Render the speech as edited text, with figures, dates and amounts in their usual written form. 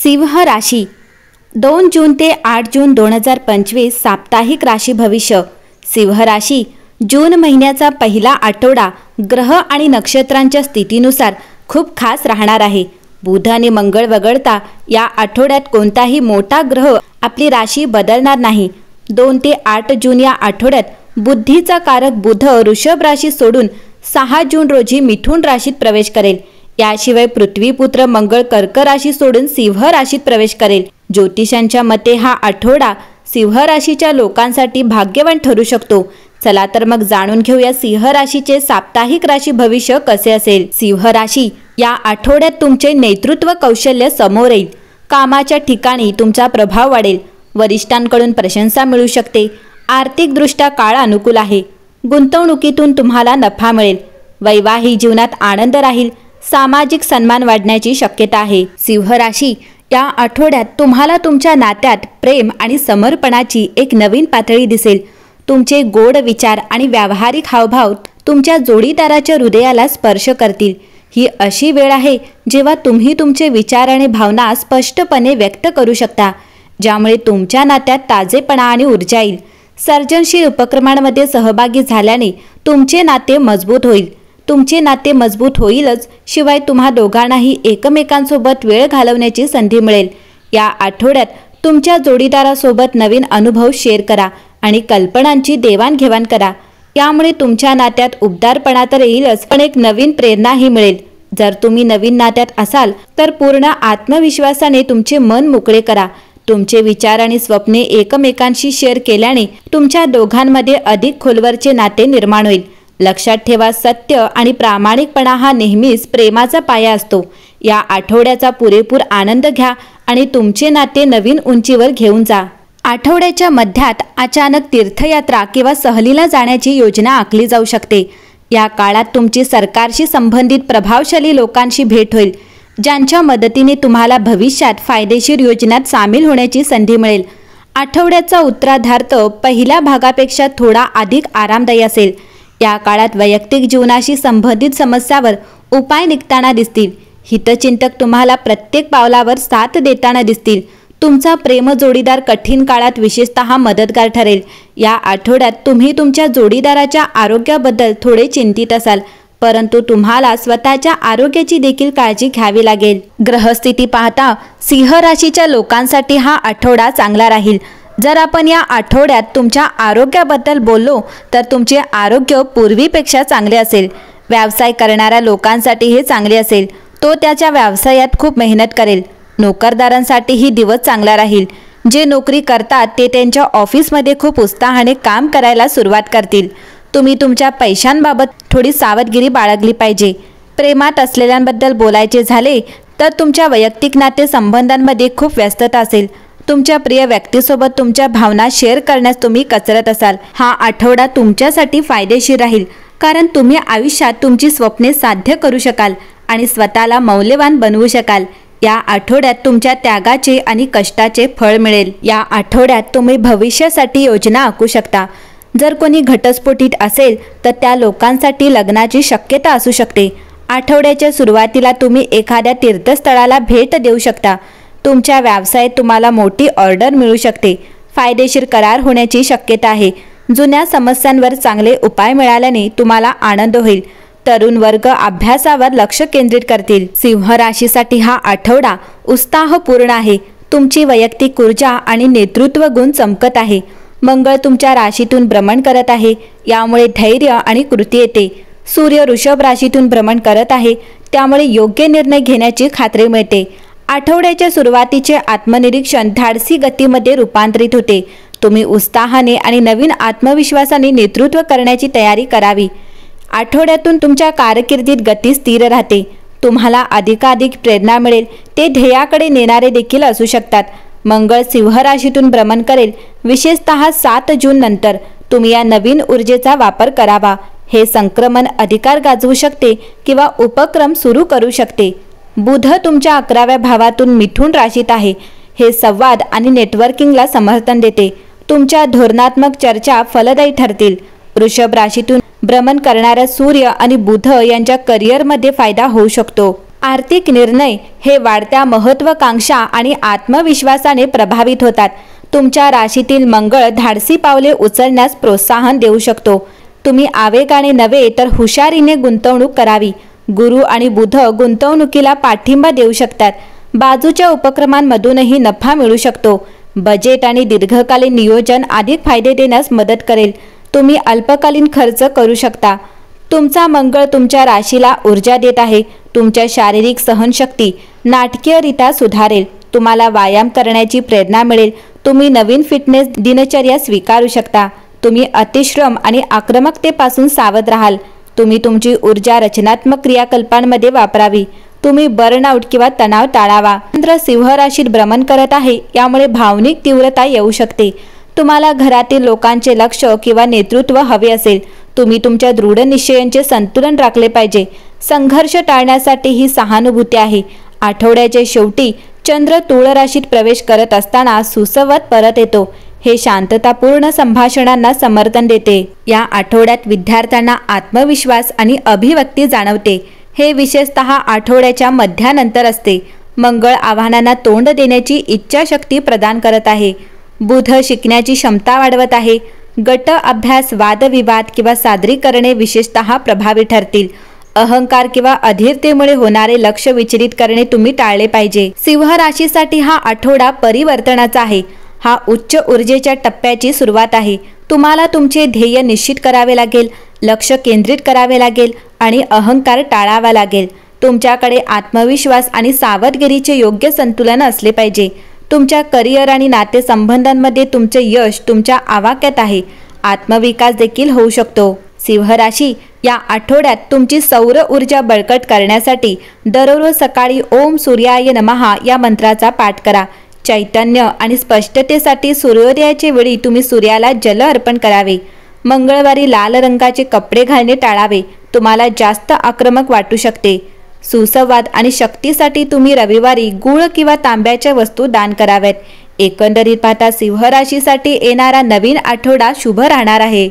सिंह राशी 2 जून ते 8 जून 2025 साप्ताहिक राशी भविष्य। सिंह राशी जून महिन्याचा पहिला आठवडा ग्रह आणि नक्षत्रांच्या स्थितीनुसार खूप खास राहणार आहे। बुध आणि मंगळ वगळता या आठवड्यात कोणताही मोठा ग्रह आपली राशी बदलणार नाही। 2 ते 8 जून या आठवड्यात बुद्धीचा कारक बुध वृषभ राशी सोडून 6 जून रोजी मिथुन राशीत प्रवेश करेल। याशिवाय पृथ्वीपुत्र मंगळ कर्क राशी सोडून सिंह राशीत प्रवेश करेल। ज्योतिषांच्या मते हा आठवडा सिंह राशीच्या लोकांसाठी भाग्यवान ठरू शकतो। चला तर मग जाणून घेऊया सिंह राशीचे साप्ताहिक राशी भविष्य कसे असेल। सिंह राशी या आठवड्यात तुमचे नेतृत्व कौशल्य समोर येईल। कामाच्या ठिकाणी तुमचा प्रभाव वाढेल। वरिष्ठांकडून प्रशंसा मिळू शकते। आर्थिकदृष्ट्या काळ अनुकूल आहे। गुंतवणुकीतून तुम्हाला नफा मिळेल। वैवाहिक जीवनात आनंद राहील। सामाजिक सन्मान वाढण्याची शक्यता आहे। सिंह राशी या आठवड्यात तुम्हाला तुमच्या नात्यात प्रेम आणि समर्पणाची एक नवीन पातळी दिसेल। तुमचे गोड विचार आणि व्यावहारिक हावभाव तुमच्या जोडीदाराच्या हृदयाला स्पर्श करतील। ही अशी वेळ आहे जेव्हा तुम्ही तुमचे विचार आणि भावना स्पष्टपणे व्यक्त करू शकता, ज्यामुळे तुमच्या नात्यात ताजेपणा आणि ऊर्जा येईल। सर्जनशील उपक्रमांमध्ये सहभागी झाल्याने तुमचे नाते मजबूत होईल। तुमचे नाते मजबूत होईलच, शिवाय तुम्हा दोघांनाही एकमेकांसोबत वेळ घालवण्याची संधी मिळेल। या आठवड्यात तुमच्या जोडीदारासोबत नवीन अनुभव शेअर करा आणि कल्पनांची देवाणघेवाण करा। यामुळे तुमच्या नात्यात उबदारपणा तर येईलच, पण एक नवीन प्रेरणाही मिळेल। जर तुम्ही नवीन नात्यात असाल तर पूर्ण आत्मविश्वासाने तुमचे मन मोकळे करा। तुमचे विचार आणि स्वप्ने एकमेकांशी शेअर केल्याने तुमच्या दोघांमध्ये अधिक खोलवरचे नाते निर्माण होईल। लक्षात ठेवा, सत्य आणि प्रामाणिकपणा हा नेहमीच प्रेमाचा पाया असतो। या आठवड्याचा पुरेपूर आनंद घ्या आणि तुमचे नाते नवीन उंचीवर घेऊन जा। आठवड्याच्या मध्यात अचानक तीर्थयात्रा किंवा सहलीला जाण्याची योजना आखली जाऊ शकते। या काळात तुमची सरकारशी संबंधित प्रभावशाली लोकांशी भेट होईल, ज्यांच्या मदतीने तुम्हाला भविष्यात फायदेशीर योजनात सामील होण्याची संधी मिळेल। आठवड्याचा उत्तरार्ध पहिल्या भागापेक्षा थोडा अधिक आरामदायी असेल। या काळात वैयक्तिक जीवनाशी संबंधित समस्यावर उपाय निघताना दिसतील। हितचिंतक तुम्हाला प्रत्येक पावलावर साथ देताना दिसतील। तुमचा प्रेम जोडीदार कठीण काळात विशेषतः मदतगार ठरेल। या आठवड्यात तुम्ही तुमच्या जोडीदाराच्या आरोग्याबद्दल थोडे चिंतित असाल, परंतु तुम्हाला स्वतःच्या आरोग्याची देखील काळजी घ्यावी लागेल। ग्रहस्थिती पाहता सिंह राशीच्या लोकांसाठी हा आठवडा चांगला राहील। जर आपण या आठवड्यात तुमच्या आरोग्याबद्दल बोललो तर तुमचे आरोग्य पूर्वीपेक्षा चांगले असेल। व्यवसाय करणाऱ्या लोकांसाठी हे चांगले असेल। तो त्याच्या व्यवसायात खूप मेहनत करेल। नोकरदारांसाठीही दिवस चांगला राहील। जे नोकरी करतात ते त्यांच्या ऑफिसमध्ये खूप उत्साहाने काम करायला सुरुवात करतील। तुम्ही तुमच्या पैशांबाबत थोडी सावधगिरी बाळगली पाहिजे। प्रेमात असलेल्यांबद्दल बोलायचे झाले तर तुमच्या वैयक्तिक नातेसंबंधांमध्ये खूप व्यस्तता असेल। तुमच्या प्रिय व्यक्तीसोबत तुमच्या भावना शेअर करण्यास तुम्ही कचरत असाल। हा आठवडा तुमच्यासाठी फायदेशीर राहील, कारण तुम्ही आयुष्यात तुमची स्वप्ने साध्य करू शकाल आणि स्वतःला मौल्यवान बनवू शकाल। या आठवड्यात तुमच्या त्यागाचे आणि कष्टाचे फळ मिळेल। या आठवड्यात तुम्ही भविष्यासाठी योजना आखू शकता। जर कोणी घटस्फोटीत असेल तर त्या लोकांसाठी लग्नाची शक्यता असू शकते। आठवड्याच्या सुरुवातीला तुम्ही एखाद्या तीर्थस्थळाला भेट देऊ शकता। तुमच्या व्यवसायात तुम्हाला मोठी ऑर्डर मिळू शकते। फायदेशीर करार होण्याची शक्यता आहे। जुन्या समस्यांवर चांगले उपाय मिळाल्याने तुम्हाला आनंद होईल। तरुण वर्ग अभ्यासावर लक्ष केंद्रित करतील। सिंह राशीसाठी हा आठवडा उत्साहपूर्ण आहे। तुमची वैयक्तिक ऊर्जा आणि नेतृत्व गुण चमकत आहे। मंगळ तुमच्या राशीतून भ्रमण करत आहे, यामुळे धैर्य आणि कृती येते। सूर्य वृषभ राशीतून भ्रमण करत आहे, त्यामुळे योग्य निर्णय घेण्याची खात्री मिळते। आठवड्याच्या सुरुवातीचे आत्मनिरीक्षण धाडसी गतीमध्ये रूपांतरित होते। तुम्ही उत्साहाने आणि नवीन आत्मविश्वासाने नेतृत्व करण्याची तयारी करावी। आठवड्यातून तुमच्या कारकिर्दीत गती स्थिर राहते। तुम्हाला अधिकाधिक प्रेरणा मिळेल। ते ध्येयाकडे नेणारे देखील असू शकतात। मंगळ सिंह राशीतून भ्रमण करेल, विशेषतः 7 जून नंतर। तुम्ही या नवीन ऊर्जेचा वापर करावा। हे संक्रमण अधिकार गाजवू शकते किंवा उपक्रम सुरू करू शकते। बुध तुमच्या 11व्या भावातून मिथुन राशीत आहे। हे संवाद आणि नेटवर्किंगला समर्थन देते। तुमच्या धोरणात्मक चर्चा फलदायी ठरतील। वृषभ राशीतून भ्रमण करणाऱ्या सूर्य आणि बुध यांच्या करिअरमध्ये फायदा होऊ शकतो। आर्थिक निर्णय हे वाढत्या महत्त्वाकांक्षा आणि आत्मविश्वासाने प्रभावित होतात. तुमच्या राशीतील मंगळ धाडसी पावले उचलण्यास प्रोत्साहन देऊ शकतो. तुम्ही आवेगाने नव्हे तर हुशारीने गुंतवणूक करावी. गुरु आणि बुध गुंतवणुकीला पाठिंबा देऊ शकतात. बाजूच्या उपक्रमांमधूनही नफा मिळू शकतो. बजेट आणि दीर्घकालीन नियोजन अधिक फायदे देण्यास मदत करेल. तुम्ही अल्पकालीन खर्च करू शकता. तुमचा मंगळ तुमच्या राशीला ऊर्जा देत आहे. तुमच्या शारीरिक सहनशक्ती नाटकीयरित्या सुधारेल. तुम्हाला व्यायाम करण्याची प्रेरणा मिळेल. तुम्ही नवीन फिटनेस दिनचर्या स्वीकारू शकता. तुम्ही अतिश्रम आणि आक्रमकतेपासून सावध राहाल. तुम्ही तुमची ऊर्जा रचनात्मक क्रियाकल्पांमध्ये वापरावी. तुम्ही बर्नआउट किंवा तणाव टाळावा. चंद्र सिंह राशीत भ्रमण करत आहे, यामुळे भावनिक तीव्रता येऊ शकते. तुम्हाला घरातील लोकांचे लक्ष किंवा नेतृत्व हवे असेल. तुम्ही तुमच्या दृढ निश्चयांचे संतुलन राखले पाहिजे. संघर्ष टाळण्यासाठी ही सहानुभूती आहे. आठवड्याच्या शेवटी चंद्र तुळ राशीत प्रवेश करत असताना सुसंवाद परत येतो. हे शांततापूर्ण संभाषणांना समर्थन देते. या आठवड्यात विद्यार्थ्यांना आत्मविश्वास आणि अभिव्यक्ती जाणवते. हे विशेषतः आठवड्याच्या मध्यानंतर असते. मंगळ आव्हानांना तोंड देण्याची इच्छाशक्ती प्रदान करत आहे. बुध शिकण्याची क्षमता वाढवत आहे. गट अभ्यास, वादविवाद किंवा सादरीकरणे विशेषतः प्रभावी ठरतील. अहंकार किंवा अधीरतेमुळे होणारे लक्ष विचलित करणे तुम्ही टाळले पाहिजे. सिंह राशीसाठी हा आठवडा परिवर्तनाचा आहे. हा उच्च ऊर्जेच्या टप्प्याची सुरुवात आहे. तुम्हाला तुमचे ध्येय निश्चित करावे लागेल, लक्ष केंद्रित करावे लागेल आणि अहंकार टाळावा लागेल. तुमच्याकडे आत्मविश्वास आणि सावधगिरीचे योग्य संतुलन असले पाहिजे. तुमच्या करिअर आणि नातेसंबंधांमध्ये तुमचे यश तुमच्या आवाक्यात आहे. आत्मविकास देखील होऊ शकतो. सिंह राशी या आठवड्यात तुमची सौर ऊर्जा बळकट करण्यासाठी दररोज सकाळी ओम सूर्याय नमः या मंत्राचा पाठ करा. चैतन्य आणि स्पष्टतेसाठी सूर्योदयाच्या वेळी तुम्ही सूर्याला जल अर्पण करावे. मंगळवारी लाल रंगाचे कपडे घालणे टाळावे. तुम्हाला जास्त आक्रमक वाटू शकते. सुसंवाद आणि शक्तीसाठी तुम्ही रविवारी गूळ किंवा तांब्याच्या वस्तू दान कराव्यात. एकंदरीत पाहता सिंह राशीसाठी येणारा नवीन आठवडा शुभ राहणार आहे.